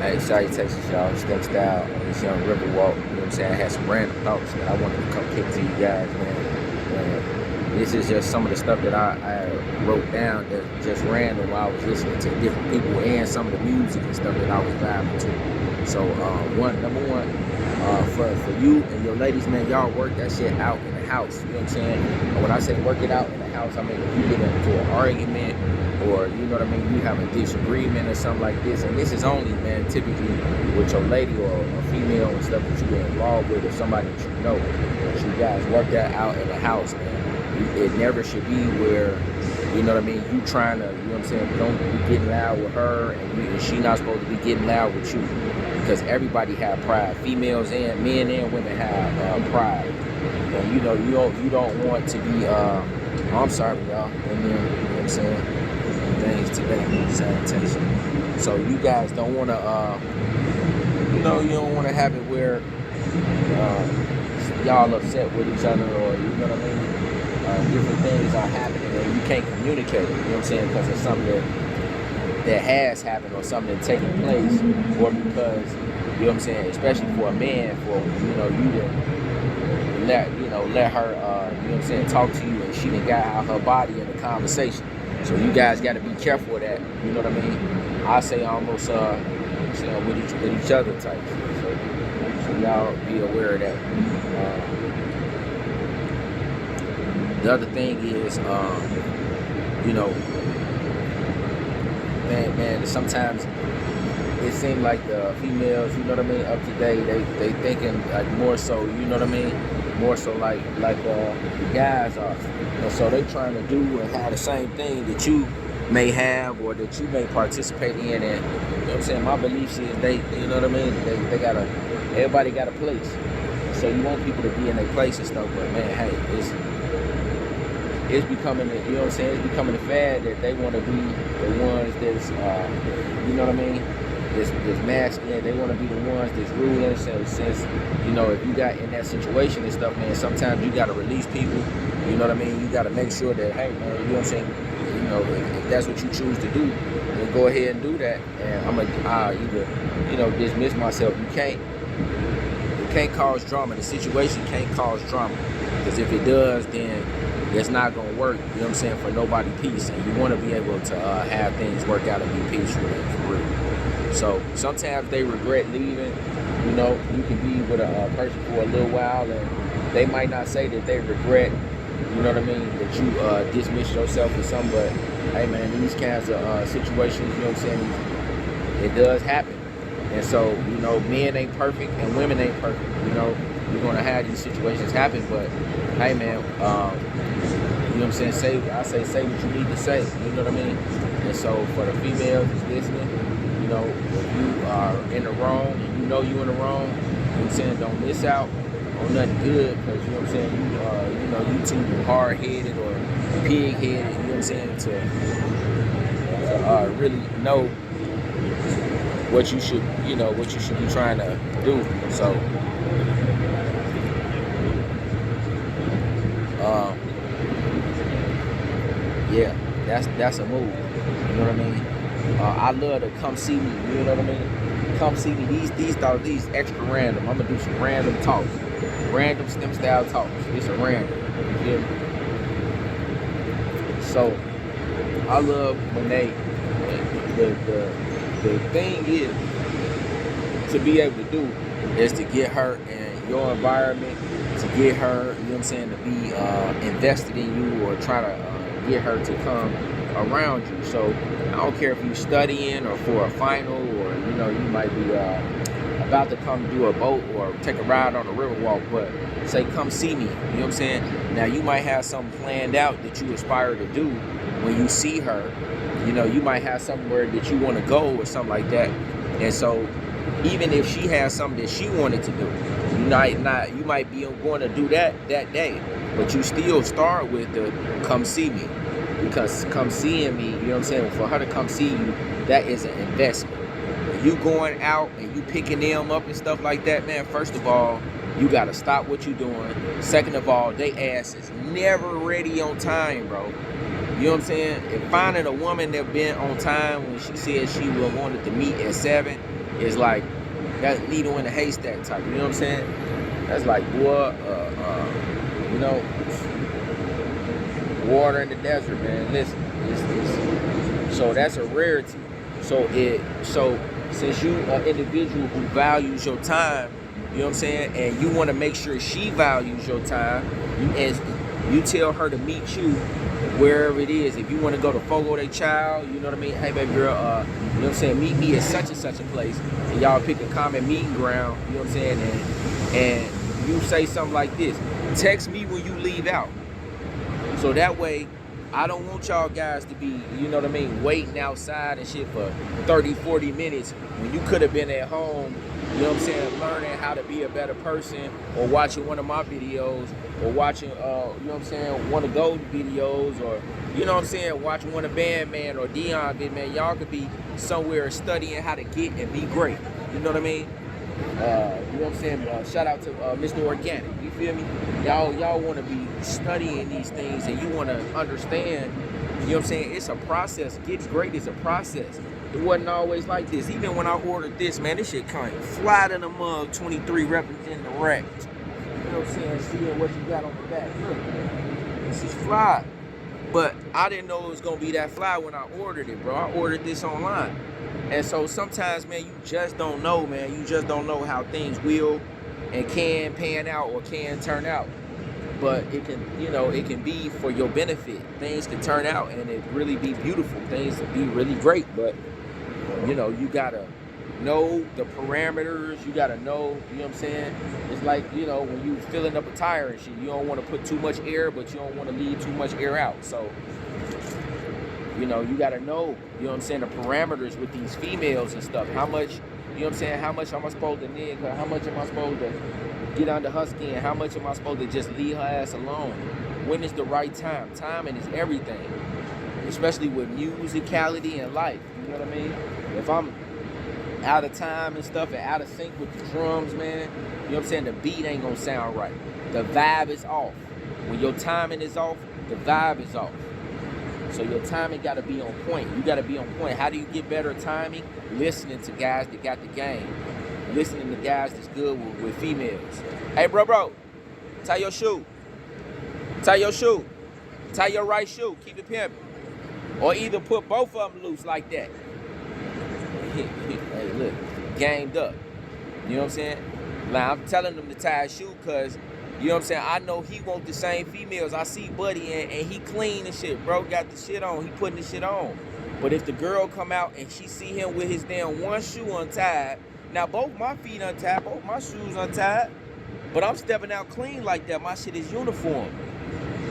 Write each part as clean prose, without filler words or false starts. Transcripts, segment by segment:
Hey, salutations, y'all. Step style on this young river walk. You know what I'm saying? I had some random thoughts that I wanted to come kick to you guys, man. This is just some of the stuff that I wrote down that just random while I was listening to different people and some of the music and stuff that I was vibing to. So, number one, for you and your ladies, man, y'all work that shit out in the house. You know what I'm saying? And when I say work it out in the house, I mean if you get into an argument or, you know what I mean, you have a disagreement or something like this, and this is only, man, typically with your lady or a female and stuff that you get involved with or somebody that you know, that you guys work that out in the house, man. It never should be where, you know what I mean, you trying to, you know what I'm saying, don't be getting loud with her and she not supposed to be getting loud with you, because everybody have pride. Females and men and women have pride. And you know, you don't want to be, I'm sorry, y'all, and then, you know what I'm saying, things today, sanitation. So you guys don't want to, you know, you don't want to have it where y'all upset with each other, or you know what I mean, different things are happening and you can't communicate. You know what I'm saying? Because it's something that has happened or something that's taking place, or because, you know what I'm saying, especially for a man, for, you know, you to let her, you know what I'm saying, talk to you and she done got out her body in the conversation. So you guys got to be careful of that. You know what I mean? I say almost with each other type. So y'all be aware of that. The other thing is, you know, man, sometimes it seems like the females, you know what I mean, up today, they thinking like more so, you know what I mean, more so like the guys are. And so they trying to do and have the same thing that you may have or that you may participate in. And you know what I'm saying, my beliefs is they, you know what I mean, everybody got a place. So you want people to be in their place and stuff, but man, hey, it's becoming, you know what I'm saying, it's becoming a fad that they want to be the ones that's, you know what I mean, this masculine. They want to be the ones that's ruling. So since, you know, if you got in that situation and stuff, man, sometimes you got to release people. You know what I mean? You got to make sure that, hey, man, you know what I'm saying, you know, if that's what you choose to do, then go ahead and do that. And I'm going to either, you know, dismiss myself. You can't cause drama. The situation can't cause drama. Because if it does, then it's not going to work, you know what I'm saying, for nobody peace. And you want to be able to have things work out and be peaceful and for real. So sometimes they regret leaving. You know, you can be with a person for a little while and they might not say that they regret, you know what I mean, that you dismiss yourself or something. But hey man, these kinds of situations, you know what I'm saying, it does happen. And so, you know, men ain't perfect and women ain't perfect. You know, you're going to have these situations happen. But hey man, you know what I'm saying, say what you need to say. You know what I mean? And so for the females that's listening, you know, if you are in the wrong and you know you're in the wrong, you know what I'm saying, don't miss out on nothing good, because, you know what I'm saying, you know, you too hard-headed or pig-headed, you know what I'm saying, to really know what you should, you know, what you should be trying to do. So, yeah, that's a move. You know what I mean? I love to come see me. You know what I mean? Come see me. These extra random. I'm gonna do some random talks, random STEM style talks. It's a random. You feel me? So I love when they. The thing is to be able to do is to get her in your environment, to get her, you know what I'm saying, to be invested in you, or try to get her to come around you. So I don't care if you're studying or for a final, or, you know, you might be about to come do a boat or take a ride on a river walk, but say, come see me. You know what I'm saying? Now you might have something planned out that you aspire to do when you see her. You know, you might have somewhere that you want to go or something like that. And so even if she has something that she wanted to do, you might be going to do that day, but you still start with the come see me. Because come seeing me, you know what I'm saying, for her to come see you, that is an investment. You going out and you picking them up and stuff like that, man, first of all, you got to stop what you're doing. Second of all, they ass is never ready on time, bro. You know what I'm saying? If finding a woman that been on time when she said she wanted to meet at 7, is like that needle in a haystack type. You know what I'm saying? That's like, boy, you know, water in the desert, man. Listen, so that's a rarity. So since you an individual who values your time, you know what I'm saying, and you want to make sure she values your time, you tell her to meet you wherever it is. If you want to go to Fogo de Chao, you know what I mean? Hey, baby girl, you know what I'm saying? Meet me at such and such a place, and y'all pick a common meeting ground. You know what I'm saying? And you say something like this: text me when you leave out. So that way, I don't want y'all guys to be, you know what I mean, waiting outside and shit for 30, 40 minutes when you could have been at home, you know what I'm saying, learning how to be a better person, or watching one of my videos, or watching, you know what I'm saying, one of Golden videos, or, you know what I'm saying, watching one of Bandman or Dion vid, man. Y'all could be somewhere studying how to get and be great. You know what I mean? You know what I'm saying? Shout out to Mr. Organic. You feel me? Y'all want to be studying these things, and you want to understand. You know what I'm saying? It's a process. Getting great is a process. It wasn't always like this. Even when I ordered this, man, this shit kind of flat in the mug. 23 representing the rack. You know what I'm saying? Seeing what you got on the back. Look, this is fly. But I didn't know it was gonna be that fly when I ordered it, bro. I ordered this online. And so sometimes, man, you just don't know, man. You just don't know how things will and can pan out or can turn out. But it can, you know, it can be for your benefit. Things can turn out and it really be beautiful. Things can be really great. But, you know, you gotta know the parameters. You gotta know, you know what I'm saying? It's like, you know, when you filling up a tire and shit, you don't want to put too much air, but you don't want to leave too much air out. So, you know, you gotta know, you know what I'm saying, the parameters with these females and stuff. How much, you know what I'm saying, how much am I supposed to nig her? How much am I supposed to get under her skin? How much am I supposed to just leave her ass alone? When is the right time? Timing is everything, especially with musicality and life. You know what I mean? If I'm out of time and stuff and out of sync with the drums, man, you know what I'm saying, the beat ain't gonna sound right. The vibe is off. When your timing is off, the vibe is off. So your timing got to be on point. You got to be on point. How do you get better timing? Listening to guys that got the game. Listening to guys that's good with females. Hey, bro, tie your shoe. Tie your shoe. Tie your right shoe. Keep it pimping. Or either put both of them loose like that. Hey, look, gamed up. You know what I'm saying? Now, I'm telling them to tie a shoe because, you know what I'm saying, I know he want the same females. I see Buddy and he clean and shit, bro. Got the shit on. He putting the shit on. But if the girl come out and she see him with his damn one shoe untied, now both my feet untied, both my shoes untied, but I'm stepping out clean like that. My shit is uniform.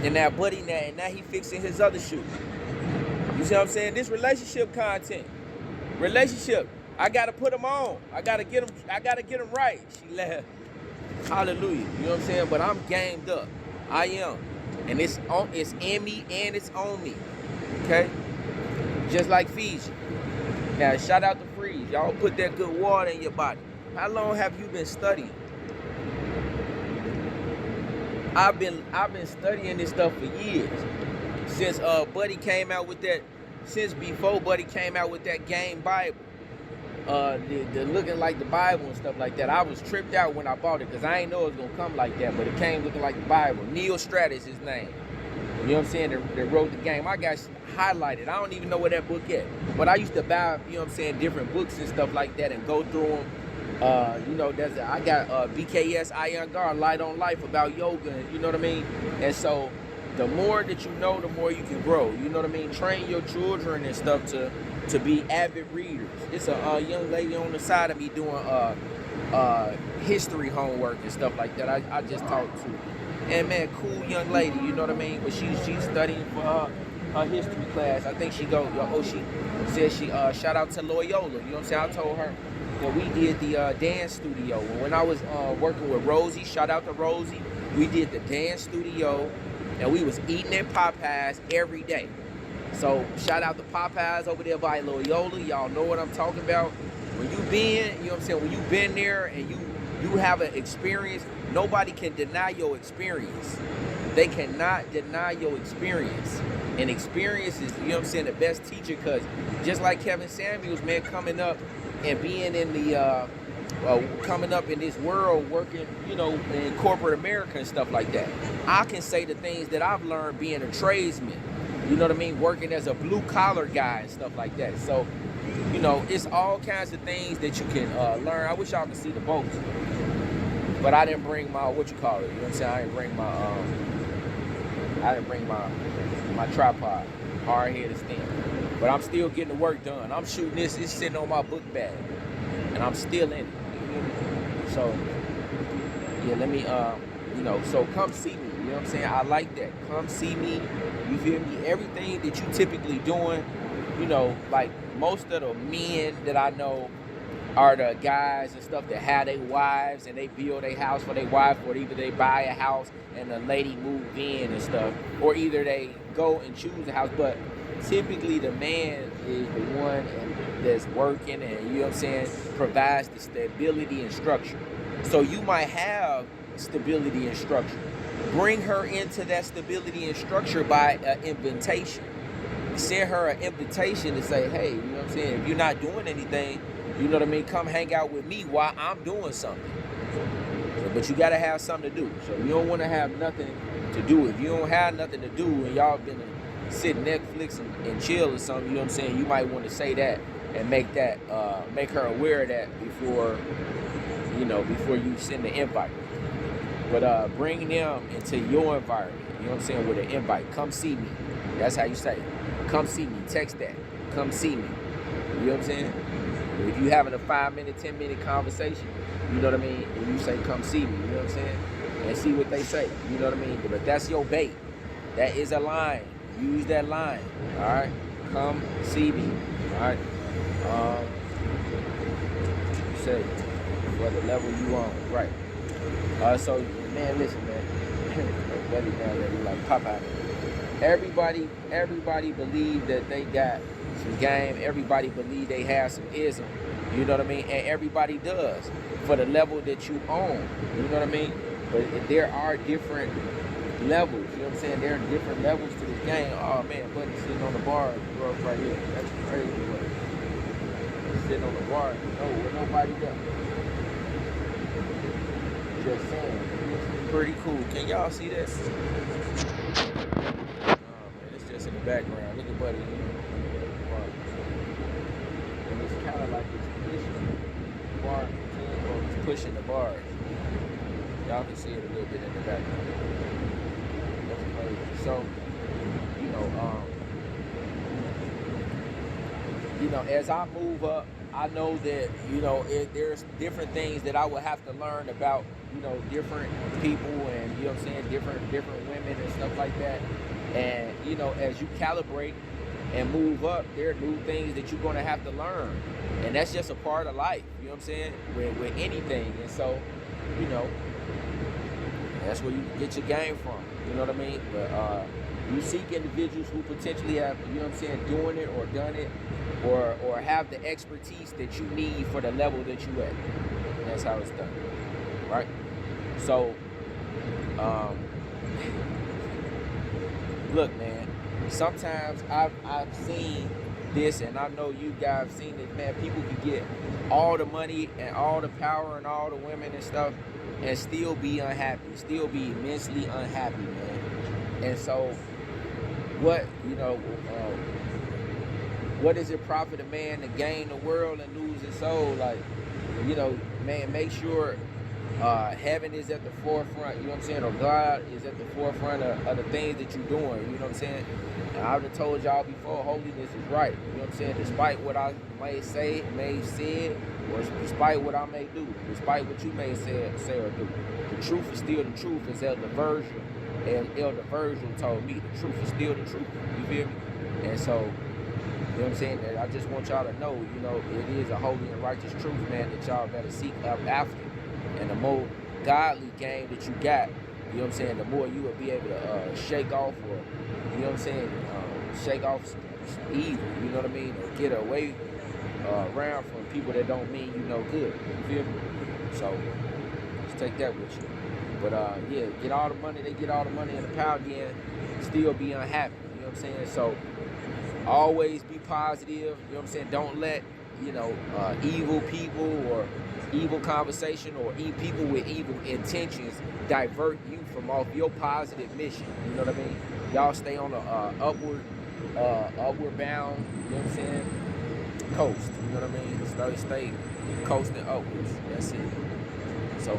And now Buddy, now he fixing his other shoe. You see what I'm saying? This relationship content. Relationship. I gotta put them on. I gotta get them right. She laughed. Hallelujah. You know what I'm saying? But I'm gamed up. I am. And it's in me and it's on me. Okay? Just like Fiji. Now shout out to Freeze. Y'all put that good water in your body. How long have you been studying? I've been studying this stuff for years. Since Buddy came out with that, since before Buddy came out with that game Bible. The looking like the Bible and stuff like that. I was tripped out when I bought it because I ain't know it was gonna come like that, but it came looking like the Bible. Neil Stratus is his name. You know what I'm saying? That wrote the game. I got highlighted. I don't even know where that book at. But I used to buy, you know what I'm saying, different books and stuff like that and go through them. You know, I got BKS Iron Guard, Light on Life about yoga, and you know what I mean? And so the more that you know, the more you can grow. You know what I mean? Train your children and stuff to be avid readers. It's a young lady on the side of me doing history homework and stuff like that. I just talked to. And man, cool young lady, you know what I mean? But she's studying for her history class. I think she said she shout out to Loyola. You know what I'm saying? I told her that we did the dance studio. When I was working with Rosie, shout out to Rosie, we did the dance studio and we was eating at Popeyes every day. So shout out to Popeyes over there by Loyola. Y'all know what I'm talking about. When you been, you know what I'm saying, when you been there and you have an experience, nobody can deny your experience. They cannot deny your experience. And experience is, you know what I'm saying, the best teacher, because just like Kevin Samuels, man, coming up, and being in the coming up in this world, working, you know, in corporate America and stuff like that, I can say the things that I've learned being a tradesman. You know what I mean? Working as a blue collar guy and stuff like that. So, you know, it's all kinds of things that you can learn. I wish y'all could see the boats, but I didn't bring my, what you call it? You know what I'm saying? I didn't bring my tripod, hard headed stand. But I'm still getting the work done. I'm shooting this. It's sitting on my book bag, and I'm still in it. So yeah, let me you know, so come see me. You know what I'm saying? I like that. Come see me. You feel me? Everything that you typically doing, you know, like most of the men that I know are the guys and stuff that have their wives and they build a house for their wife, or either they buy a house and the lady move in and stuff, or either they go and choose a house. But typically the man is the one that's working and, you know what I'm saying, provides the stability and structure. So you might have stability and structure. Bring her into that stability and structure by an invitation. Send her an invitation to say, hey, you know what I'm saying, if you're not doing anything, you know what I mean, come hang out with me while I'm doing something. So, but you got to have something to do. So you don't want to have nothing to do. If you don't have nothing to do and y'all been sit Netflix and chill or something, you know what I'm saying, you might want to say that and make that make her aware of that before, you know, before you send the invite. But bring them into your environment, you know what I'm saying, with an invite. Come see me. That's how you say it. Come see me. Text that. Come see me. You know what I'm saying? If you having a 5-minute, 10-minute conversation, you know what I mean, and you say, come see me, you know what I'm saying? And see what they say, you know what I mean? But that's your bait. That is a line. Use that line, all right? Come see me, all right? Say, what the level you on, right? So, man, listen, man. Buddy down there, you like Popeye. Everybody believe that they got some game. Everybody believe they have some ism. You know what I mean? And everybody does for the level that you own. You know what I mean? But there are different levels. You know what I'm saying? There are different levels to this game. Oh man, buddy sitting on the bar, bro, right here. That's crazy. Buddy. Sitting on the bar, with nobody there. Just saying, it's pretty cool. Can y'all see this? Just in the background. Look at buddy. And it's kind of like it's pushing the bar. It's pushing the bars. Y'all can see it a little bit in the background. That's crazy. So, as I move up, I know that, there's different things that I will have to learn about, different people and, you know what I'm saying, different women and stuff like that. And, as you calibrate and move up, there are new things that you're going to have to learn. And that's just a part of life, you know what I'm saying, with anything. And so, that's where you get your game from, you know what I mean? But you seek individuals who potentially have, you know what I'm saying, doing it or done it or have the expertise that you need for the level that you at. And that's how it's done, right? So, look, man, sometimes I've seen this, and I know you guys have seen it, man. People can get all the money and all the power and all the women and stuff and still be unhappy, still be immensely unhappy, man. And so what does it profit a man to gain the world and lose his soul? Like, man, make sure heaven is at the forefront, you know what I'm saying, or God is at the forefront of the things that you're doing, you know what I'm saying? And I've told y'all before, holiness is right, you know what I'm saying, despite what I may say, may say, or despite what I may do, despite what you may say or do. The truth is still the truth, as Elder Virgil told me. The truth is still the truth, you feel me? And so, you know what I'm saying, that I just want y'all to know, it is a holy and righteous truth, man, that y'all better seek up after. And the more godly game that you got, you know what I'm saying, the more you will be able to shake off or, you know what I'm saying, shake off some evil, you know what I mean, or get away around from people that don't mean you no good, you feel me? So, let's take that with you. But, get all the money, they get all the money in the power again, still be unhappy, you know what I'm saying? So, always be positive, you know what I'm saying? Don't let evil people or evil conversation or people with evil intentions divert you from off your positive mission. You know what I mean? Y'all stay on the upward bound, you know what I'm saying, coast. You know what I mean? Stay coasting upwards. That's it. So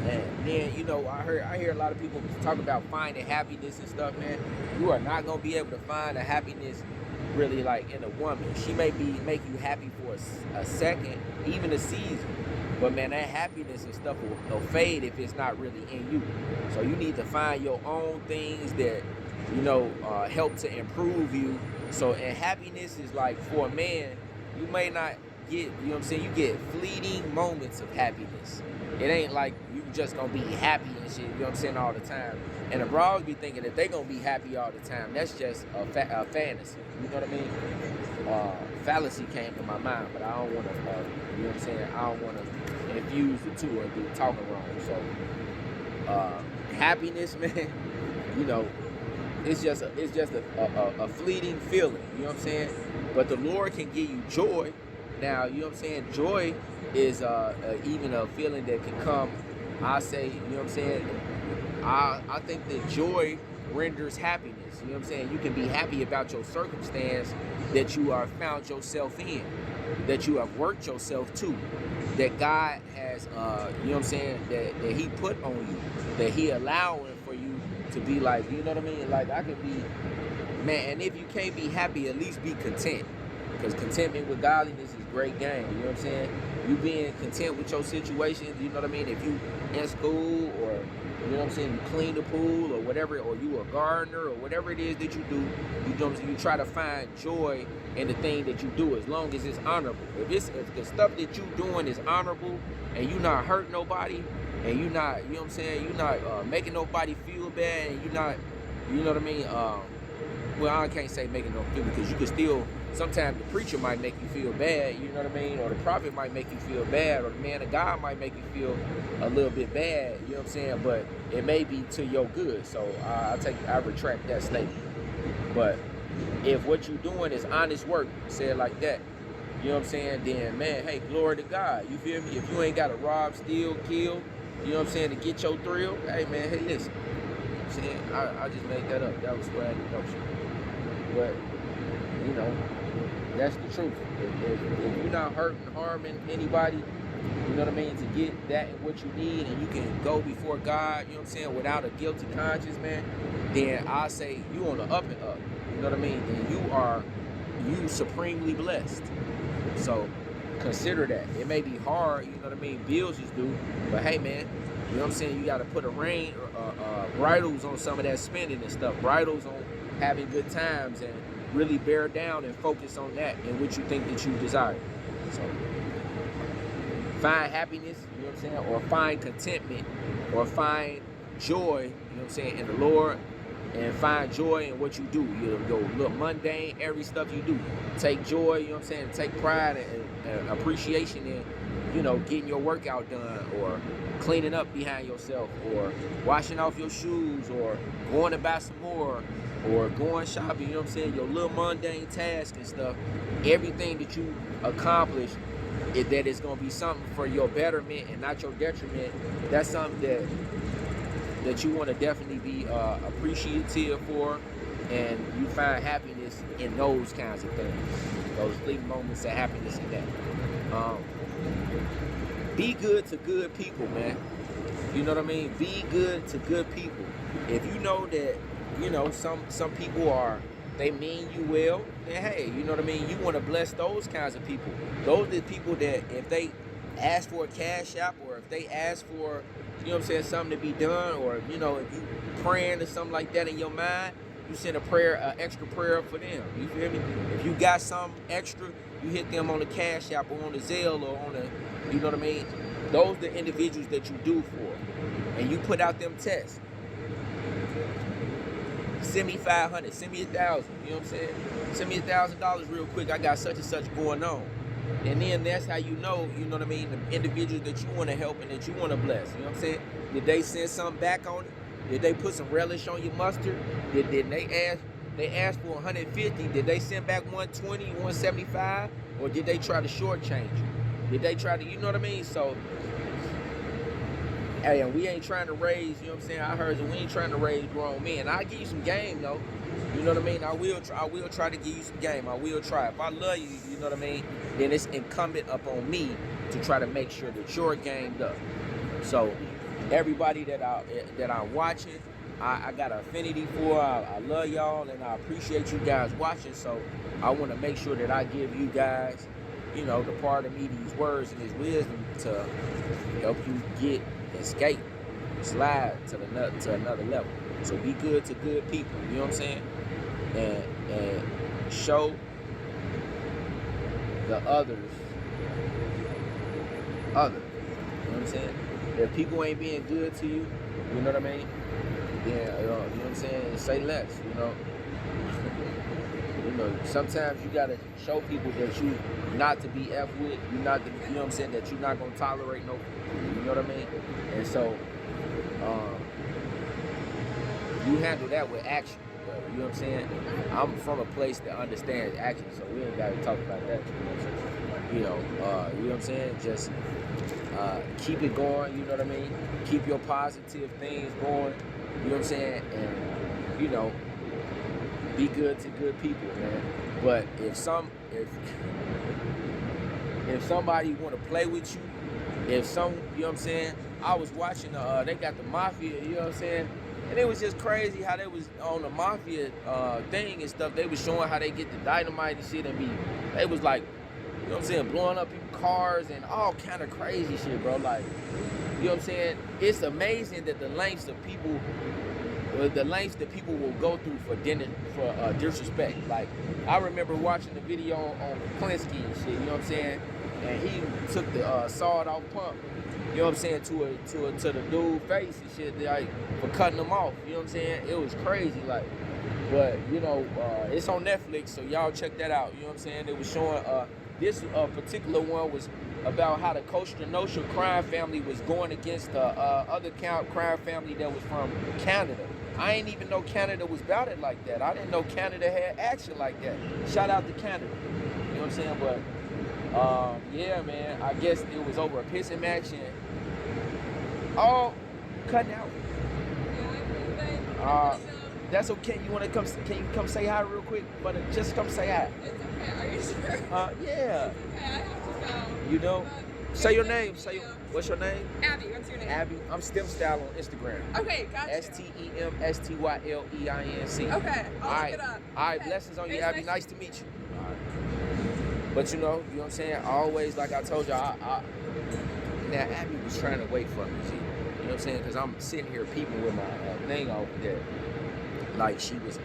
and then, I hear a lot of people talk about finding happiness and stuff, man. You are not gonna be able to find a happiness really like in a woman. She may make you happy for a second, even a season, but man, that happiness and stuff will fade if it's not really in you. So you need to find your own things that help to improve you. So, and happiness is like, for a man, you may not get, you get fleeting moments of happiness. It ain't like you just gonna be happy and shit, all the time. And the bros be thinking that they gonna be happy all the time. That's just a fantasy. You know what I mean? Fallacy came to my mind, but I don't want to, I don't want to infuse the two and be talking wrong. So, happiness, man, it's just a fleeting feeling. You know what I'm saying? But the Lord can give you joy. Now, you know what I'm saying? Joy is even a feeling that can come. I say, you know what I'm saying? I think that joy renders happiness. You know what I'm saying? You can be happy about your circumstance that you are found yourself in, that you have worked yourself to, that God has, you know what I'm saying, that He put on you, that He allowing for you to be like, you know what I mean? Like, I could be, man, and if you can't be happy, at least be content. Because contentment with godliness is great game. You know what I'm saying? You being content with your situation, you know what I mean? If you in school, or you know what I'm saying, you clean the pool or whatever, or you a gardener or whatever it is that you do, you try to find joy in the thing that you do, as long as it's honorable. If the stuff that you doing is honorable and you not hurting nobody, and you not, you know what I'm saying, you not making nobody feel bad, and you not, you know what I mean, well, I can't say making no feel, because you can still, sometimes the preacher might make you feel bad, you know what I mean, or the prophet might make you feel bad, or the man of God might make you feel a little bit bad, you know what I'm saying, but it may be to your good. So I retract that statement. But if what you're doing is honest work, say it like that, you know what I'm saying, then man, hey, glory to God, you feel me? If you ain't got to rob, steal, kill, you know what I'm saying, to get your thrill, hey man, hey, listen, you know what I'm saying, I just made that up, that was swag notion. But that's the truth. If you're not hurting, harming anybody, you know what I mean, to get that and what you need, and you can go before God, you know what I'm saying, without a guilty conscience, man, then I say you on the up and up. You know what I mean? And you supremely blessed. So consider that. It may be hard, you know what I mean, bills is due, but hey man, you know what I'm saying, you got to put bridles on some of that spending and stuff, bridles on having good times, and really bear down and focus on that and what you think that you desire. So find happiness, you know what I'm saying, or find contentment, or find joy, you know what I'm saying, in the Lord, and find joy in what you do. Your little mundane, every stuff you do. Take joy, you know what I'm saying, take pride and appreciation in, getting your workout done, or cleaning up behind yourself, or washing off your shoes, or going to buy some more, or going shopping, you know what I'm saying, your little mundane tasks and stuff. Everything that you accomplish, that is going to be something for your betterment and not your detriment. That's something that you want to definitely be appreciative for, and you find happiness in those kinds of things, those fleeting moments of happiness in that. Be good to good people, man. You know what I mean? Be good to good people. If you know that, some people they mean you well, then hey, you know what I mean, you want to bless those kinds of people. Those are the people that if they ask for a cash app, or if they ask for, you know what I'm saying, something to be done, or if you praying or something like that in your mind, you send a prayer, extra prayer for them. You feel me? If you got something extra, you hit them on the cash app, or on the Zelle, or on the, you know what I mean? Those are the individuals that you do for, and you put out them tests. Send me 500, send me 1,000, you know what I'm saying? Send me $1,000 real quick, I got such and such going on. And then that's how you know what I mean, the individuals that you want to help and that you want to bless, you know what I'm saying? Did they send something back on it? Did they put some relish on your mustard? Did they ask, They asked for 150. Did they send back 120, 175? Or did they try to shortchange you? Did they try to, you know what I mean? So, hey, and we ain't trying to raise, you know what I'm saying? I heard that we ain't trying to raise grown men. I'll give you some game, though. You know what I mean? I will try to give you some game. I will try. If I love you, you know what I mean? Then it's incumbent upon me to try to make sure that you're gamed up. So, everybody that I'm watching, I got an affinity for. I love y'all, and I appreciate you guys watching. So, I want to make sure that I give you guys, you know, the part of me, these words and this wisdom to help you escape, slide to another level. So be good to good people, you know what I'm saying? And show the others, you know what I'm saying? If people ain't being good to you, you know what I mean? Then, you know what I'm saying? Say less, you know? You know, sometimes you gotta show people that you not to be F with, you not to, you know what I'm saying, that you're not gonna tolerate no, you know what I mean? And so, you handle that with action, bro, you know what I'm saying? I'm from a place that understands action, so we ain't gotta talk about that, you know what I'm saying? You know what I'm saying? Just keep it going, you know what I mean? Keep your positive things going, you know what I'm saying? And, you know, be good to good people, man. But if somebody want to play with you, you know what I'm saying? I was watching they got the mafia, you know what I'm saying? And it was just crazy how they was on the mafia thing and stuff. They was showing how they get the dynamite and shit, and they was like, you know what I'm saying, blowing up people's cars and all kind of crazy shit, bro. Like, you know what I'm saying? It's amazing that the lengths that people will go through for disrespect. Like, I remember watching the video on Klinsky and shit, you know what I'm saying? And he took the sawed off pump, you know what I'm saying, to the dude's face and shit, like, for cutting him off, you know what I'm saying? It was crazy, like, but, you know, it's on Netflix, so y'all check that out, you know what I'm saying? It was showing, this particular one was about how the Costa Nostra crime family was going against the other crime family that was from Canada. I ain't even know Canada was about it like that. I didn't know Canada had action like that. Shout out to Canada. You know what I'm saying? But, yeah, man, I guess it was over a pissing match and all cutting out. That's okay. You want to come? Can you come say hi real quick? But just come say hi. It's okay. Are you sure? Yeah. It's okay. I have to go. You know? Say your name. What's your name? Abby. What's your name? Abby. I'm STEM Style on Instagram. Okay, gotcha. STEMSTYLEINC. Okay, I'll look it up. All right, blessings on you, Abby. Nice to meet you. All right. But you know what I'm saying? Always, like I told you, now Abby was trying to wait for me, see? You know what I'm saying? Because I'm sitting here peeping with my thing over there. Like, she was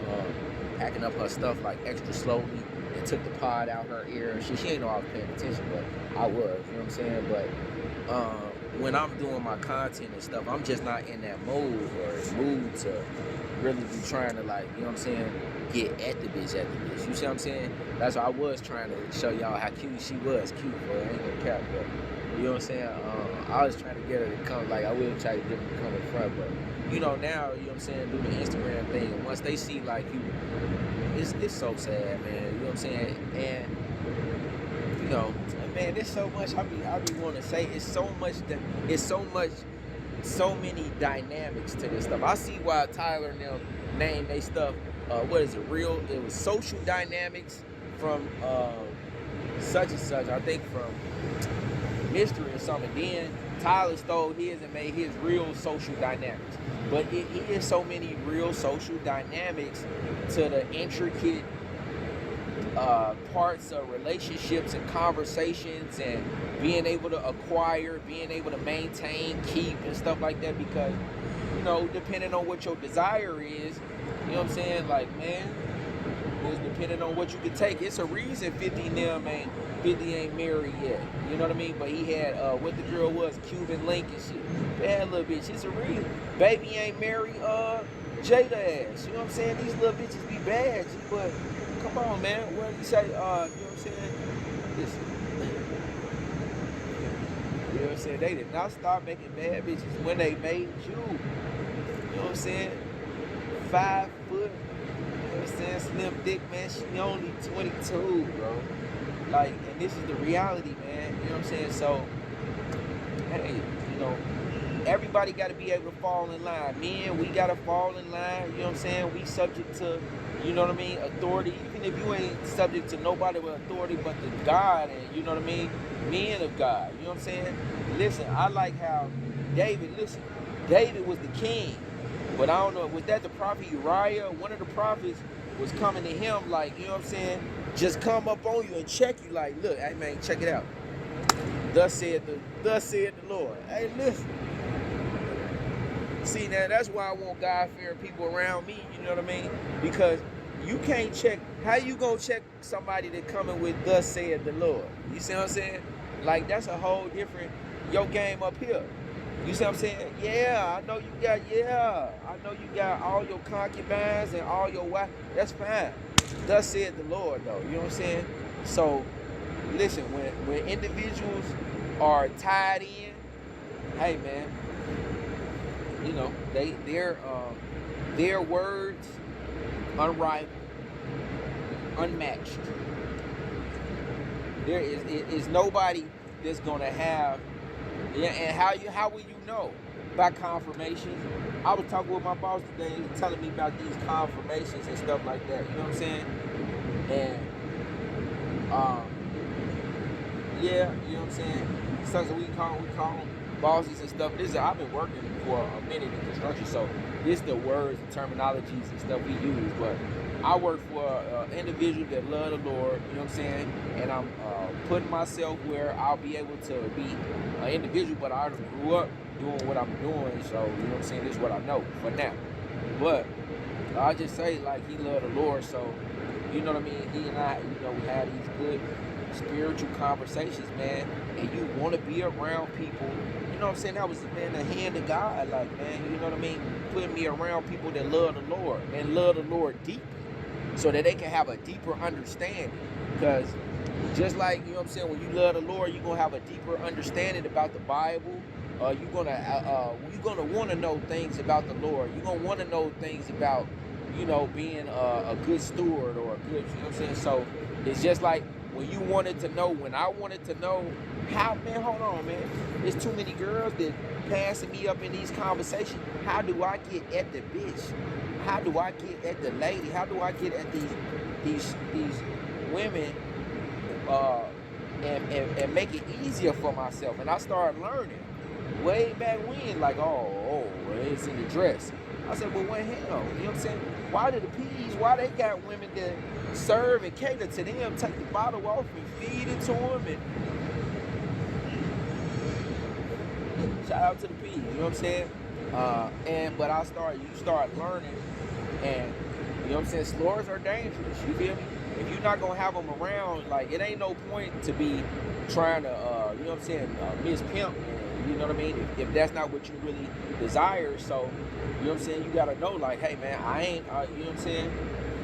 packing up her stuff like extra slowly and took the pod out her ear. And she ain't know I was paying attention, but I was, you know what I'm saying? But when I'm doing my content and stuff, I'm just not in that mode to really be trying to, like, you know what I'm saying, get at the bitch. You see what I'm saying? That's why I was trying to show y'all how cute she was. Cute, bro. I ain't gonna cap, but you know what I'm saying? I was trying to get her to come, like, I will try to get her to come in front, but you know, now, you know what I'm saying, do the Instagram thing, and once they see, like, you, it's so sad, man, you know what I'm saying? And, you know, man, there's so much I be want to say. So many dynamics to this stuff. I see why Tyler and them named they stuff, what is it, it was social dynamics from such and such, I think from Mystery or something. Then Tyler stole his and made his real social dynamics. But it is so many real social dynamics to the intricate parts of relationships and conversations and being able to acquire, being able to maintain, keep, and stuff like that. Because, you know, depending on what your desire is, you know what I'm saying? Like, man, it's depending on what you can take. It's a reason 50 ain't married yet. You know what I mean? But he had what the girl was, Cuban link and shit. Bad little bitch. It's a reason. Baby ain't married Jada ass. You know what I'm saying? These little bitches be bad, but come on, man. What did he say? You know what I'm saying? Listen. You know what I'm saying? They did not start making bad bitches when they made you. You know what I'm saying? 5 foot. You know what I'm saying? Slim Dick, man, she only 22, bro. Like, and this is the reality, man. You know what I'm saying? So, hey, you know, everybody got to be able to fall in line. Men, we got to fall in line. You know what I'm saying? We subject to, you know what I mean, authority. Even if you ain't subject to nobody with authority but the God and, you know what I mean, men of God. You know what I'm saying? Listen, I like how David was the king. But I don't know, was that the prophet Uriah? One of the prophets was coming to him like, you know what I'm saying? Just come up on you and check you like, look, hey man, check it out. Thus said the Lord. Hey, listen. See, now that's why I want God-fearing people around me, you know what I mean? Because you can't check, how you gonna check somebody that coming with thus said the Lord? You see what I'm saying? Like, that's a whole different, your game up here. You see what I'm saying? Yeah, I know you got all your concubines and all your wives. That's fine. Thus said the Lord, though. You know what I'm saying? So, listen, when individuals are tied in, hey, man, you know, their words unrivaled, unmatched. There is nobody that's gonna have. Yeah, and how will you know? By confirmations. I was talking with my boss today. He was telling me about these confirmations and stuff like that. You know what I'm saying? And yeah, you know what I'm saying? So we call them bosses and stuff. I've been working for a minute in construction, so this the words and terminologies and stuff we use. But I work for an individual that love the Lord, you know what I'm saying? And I'm putting myself where I'll be able to be an individual, but I already grew up doing what I'm doing, so you know what I'm saying? This is what I know for now. But I just say, like, he love the Lord, so you know what I mean? He and I, you know, we have these good spiritual conversations, man, and you want to be around people. You know what I'm saying? That was, man, the hand of God, like, man, you know what I mean? Putting me around people that love the Lord and love the Lord deeply, so that they can have a deeper understanding. Because just like, you know what I'm saying, when you love the Lord, you're going to have a deeper understanding about the Bible. You're gonna want to know things about the Lord. You're going to want to know things about, you know, being a good steward or a good, you know what I'm saying? So it's just like when you wanted to know, when I wanted to know how, man, hold on, man. There's too many girls that passing me up in these conversations. How do I get at the bitch? How do I get at the lady? How do I get at these women and make it easier for myself? And I started learning way back when, like, well, it's in the dress. I said, well, what hell? You know what I'm saying? Why do the P's, why they got women that serve and cater to them, take the bottle off and feed it to them? And shout out to the P's, you know what I'm saying? But you start learning, and you know what I'm saying, slurs are dangerous, you feel me? If you're not gonna have them around, like, it ain't no point to be trying to, you know what I'm saying, miss pimp, you know what I mean? If that's not what you really desire. So, you know what I'm saying, you gotta know, like, hey man, I ain't, you know what I'm saying,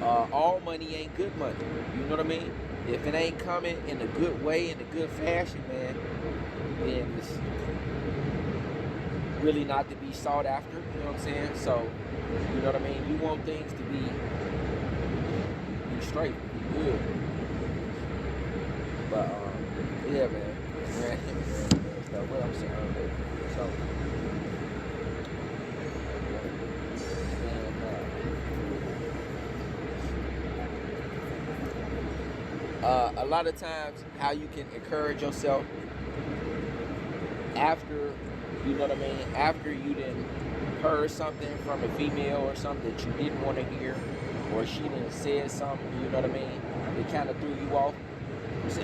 all money ain't good money, you know what I mean? If it ain't coming in a good way, in a good fashion, man, then it's really not to be sought after, you know what I'm saying? So, you know what I mean, you want things to be straight, be good. But yeah, man. What I'm saying, so a lot of times, how you can encourage yourself after, you know what I mean, after you done heard something from a female or something that you didn't want to hear, or she done said something, you know what I mean, that kind of threw you off.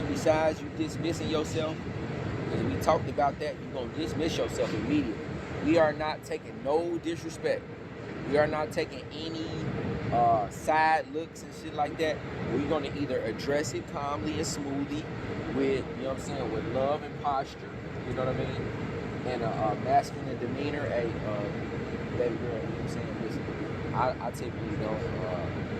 Besides you dismissing yourself, because we talked about that, you're going to dismiss yourself immediately. We are not taking no disrespect. We are not taking any side looks and shit like that. We're going to either address it calmly and smoothly with, you know what I'm saying, with love and posture, you know what I mean, and a masculine demeanor. Hey, baby girl, you know what I'm saying, listen, I typically don't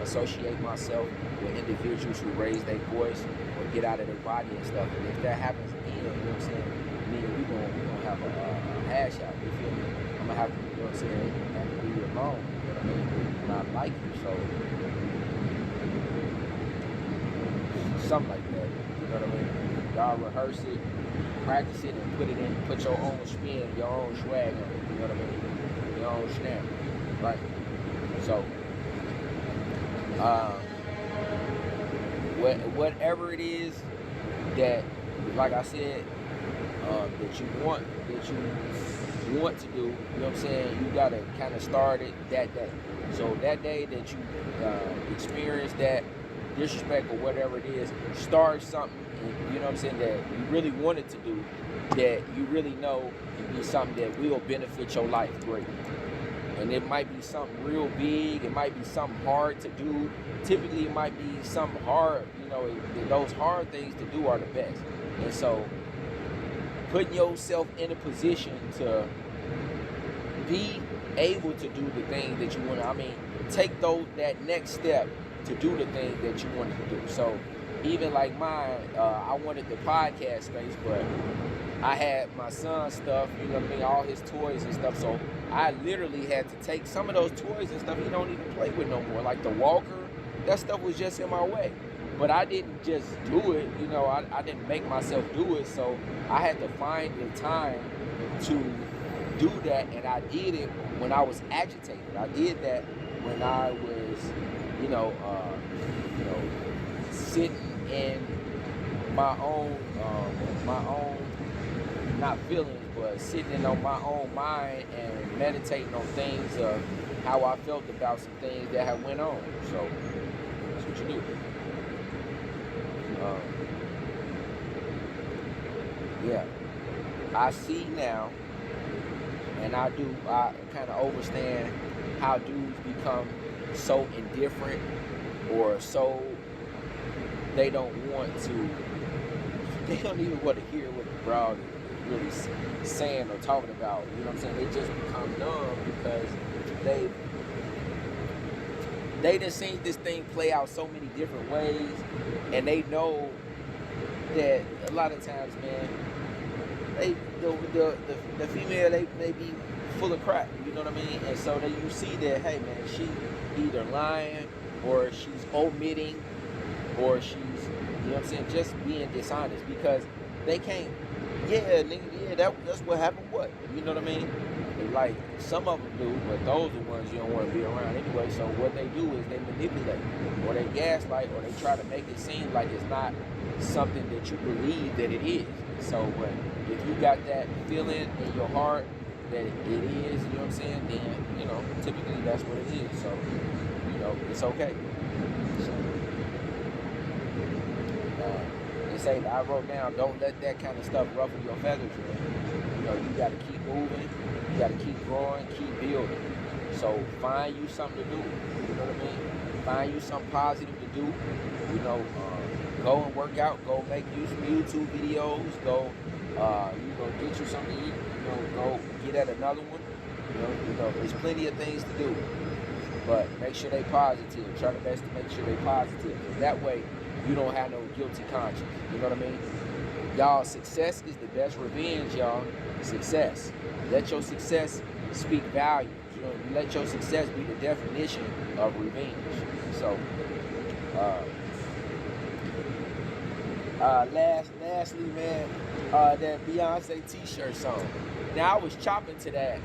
associate myself with individuals who raise their voice or get out of their body and stuff. And if that happens again, you know what I'm saying, we're gonna have a hash out, you feel me? I'm gonna have to, you know what I'm saying, have to leave you alone, you know what I mean? And I like you, so something like that. You know what I mean? Y'all rehearse it, practice it, and put your own spin, your own swag on it. You know what I mean? Your own snap, right? So, whatever it is that, like I said, that you want to do, you know what I'm saying? You gotta kind of start it that day. So that day that you experience that disrespect or whatever it is, start something, you know what I'm saying, that you really wanted to do, that you really know can be something that will benefit your life greatly. And it might be something real big, it might be something hard to do. Typically it might be something hard, you know, those hard things to do are the best. And so putting yourself in a position to be able to do the thing that you want to, I mean, take that next step to do the thing that you wanted to do. So even like mine, I wanted the podcast space, but I had my son's stuff, you know what I mean, all his toys and stuff. So I literally had to take some of those toys and stuff he don't even play with no more. Like the walker, that stuff was just in my way. But I didn't just do it, you know, I didn't make myself do it. So I had to find the time to do that, and I did it when I was agitated. I did that when I was, sitting in my own, not feelings, but sitting on my own mind and meditating on things of how I felt about some things that had went on. So that's what you do. Yeah, I see now, and I kind of understand how dudes become so indifferent, or so they don't even want to hear what the broad is really saying or talking about. You know what I'm saying? They just become numb because they done seen this thing play out so many different ways, and they know that a lot of times, man, the female, they be full of crap, you know what I mean? And so you see that, hey man, she either lying, or she's omitting, or she's, you know what I'm saying, just being dishonest, because they can't, that's what happened, what? You know what I mean? And like, some of them do, but those are the ones you don't want to be around anyway. So what they do is they manipulate, or they gaslight, or they try to make it seem like it's not something that you believe that it is. So, but if you got that feeling in your heart that it is, you know what I'm saying, then, you know, typically that's what it is. So, you know, it's okay. So, they say that I wrote down, don't let that kind of stuff ruffle your feathers, man. You know, you got to keep moving, you got to keep growing, keep building. So find you something to do, you know what I mean? Find you something positive to do, you know, go and work out, go make you some YouTube videos, go, get you something to eat, you know, go get at another one, you know, there's plenty of things to do, but make sure they positive, try the best to make sure they positive, that way you don't have no guilty conscience, you know what I mean? Y'all, success is the best revenge, y'all. Success. Let your success speak values. You know, let your success be the definition of revenge. So, lastly, man, that Beyonce t-shirt song. Now, I was chopping to that,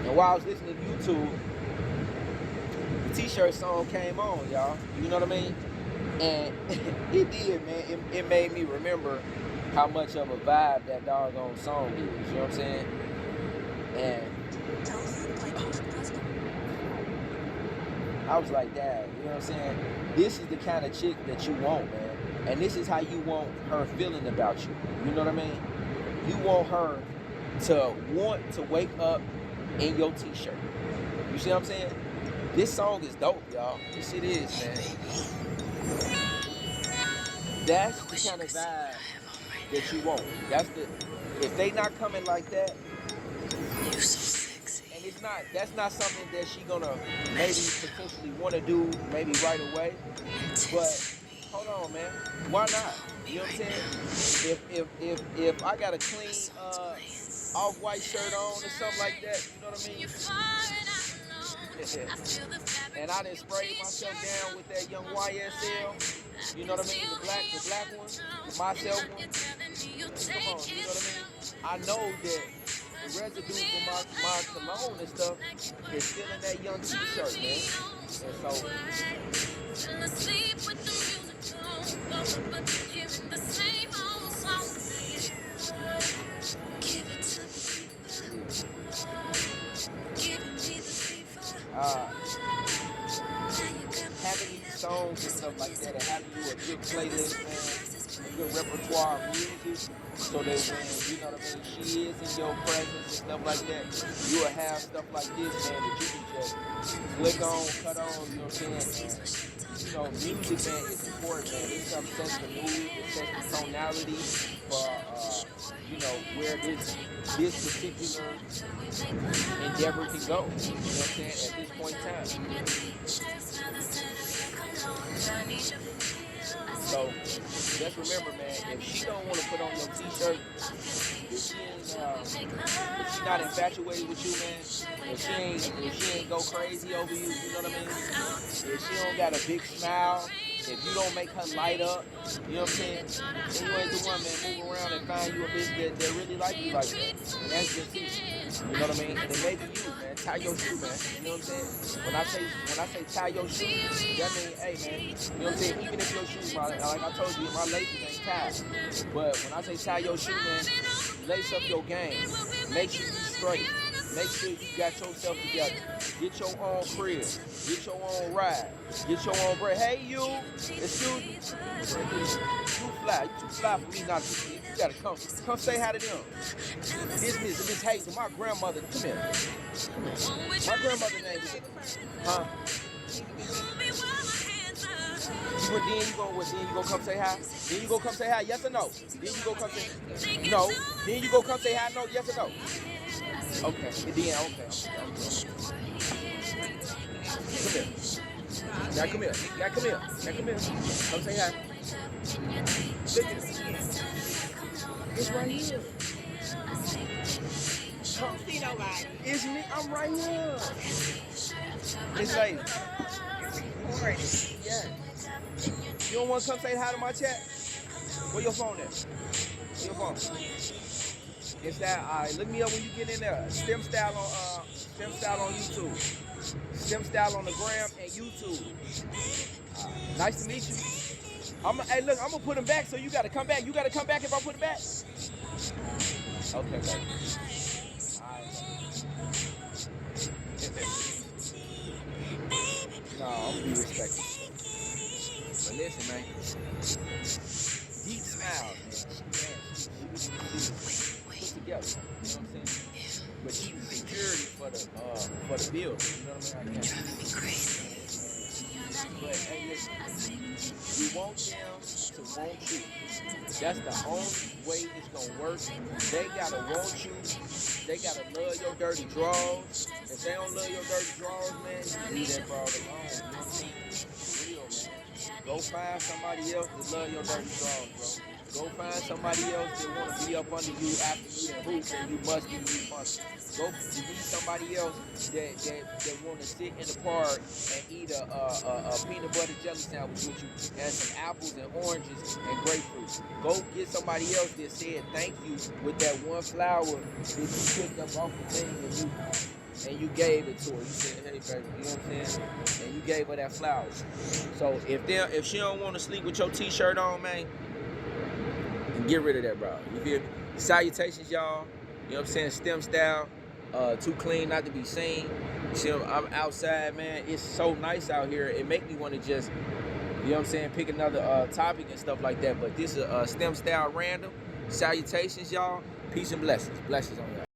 and while I was listening to YouTube, the t-shirt song came on, y'all. You know what I mean? And it did, man. It made me remember how much of a vibe that doggone song is. You know what I'm saying? And I was like, Dad, you know what I'm saying? This is the kind of chick that you want, man. And this is how you want her feeling about you. You know what I mean? You want her to want to wake up in your t-shirt. You see what I'm saying? This song is dope, y'all. This shit is, man. That's the kind of vibe that you want. If they not coming like that, and that's not something that she gonna maybe potentially want to do maybe right away. But hold on, man, why not? You know what I'm saying? If I got a clean off-white shirt on or something like that, you know what I mean? And I done sprayed myself down with that young YSL. You know what I mean? The black one, the myself one. Come on, you know what I mean? I know that the residue from my cologne and stuff is still in that young t-shirt, man. And so having these songs and stuff like that, and having you a good playlist, man, a good repertoire of music, so that when, you know what I mean, she is in your presence and stuff like that, you will have stuff like this, man, that you can just click on, cut on, you know what I'm saying? And, you know, music, man, is important, man. It sets the mood, it sets the tonality for, you know, where this particular endeavor can go, you know what I'm saying, at this point in time. So just remember, man, if she don't want to put on your t-shirt, if she's not infatuated with you, man, if she ain't go crazy over you, you know what I mean? If she don't got a big smile, if you don't make her light up, you know what I'm saying? Then you ain't the one, man. Move around and find you a bitch that really like you like that. And that's just it. You know what I mean? And it may be you, man. Tie your shoe, man. You know what I'm saying? When I say tie your shoe, that means, hey, man. You know what I'm saying? Even if your shoes, like I told you, my laces ain't tied. But when I say tie your shoe, man, lace up your game. Make sure you straight. Make sure you got yourself together. Get your own crib. Get your own ride. Get your own bread. Hey, you. Excuse me. You fly. You too fly for me not to. You gotta come say hi to them. This Miss Hazel, my grandmother. Come here. My grandmother's name is. Huh? Then you gonna come say hi? Then you gonna come say hi? Yes or no? Then you gonna come say no. Then you gonna come say hi? No? Yes or no? Okay. And then okay. Come here. Now come here. Come say hi. Look at it. It's right here. Come see nobody. It's me. I'm right here. Miss Lady. Yeah. You don't want to come say hi to my chat? Where your phone at? Where your phone? It's that. Alright, look me up when you get in there. STEM Style on YouTube. STEM Style on the gram and YouTube. Nice to meet you. Hey, look, I'm gonna put them back, so you gotta come back. You gotta come back if I put them back. Okay, baby. No, I'm gonna be respectful. But listen, man. Deep smile, man. Put together. You know what I'm saying? But keep security for the bill. You know what I mean? Driving me crazy. But hey, listen. We want them to want you. That's the only way it's gonna work. They gotta want you. They gotta love your dirty draws. If they don't love your dirty draws, man, you leave that broad alone. You know what I'm saying? For real, man. Go find somebody else that love your dirty draws, bro. Go find somebody else that want to be up under you after you and hoop and you must be Go meet somebody else that want to sit in the park and eat a peanut butter jelly sandwich with you and some apples and oranges and grapefruit. Go get somebody else that said thank you with that one flower that you picked up off the thing and you gave it to her. You said, hey, baby, you know what I'm saying? And you gave her that flower. So if she don't want to sleep with your t-shirt on, man, get rid of that, bro. You feel me? Salutations, y'all. You know what I'm saying? STEM Style. Too clean not to be seen. See, I'm outside, man. It's so nice out here. It make me want to just, you know what I'm saying, pick another topic and stuff like that. But this is STEM Style Random. Salutations, y'all. Peace and blessings. Blessings on y'all.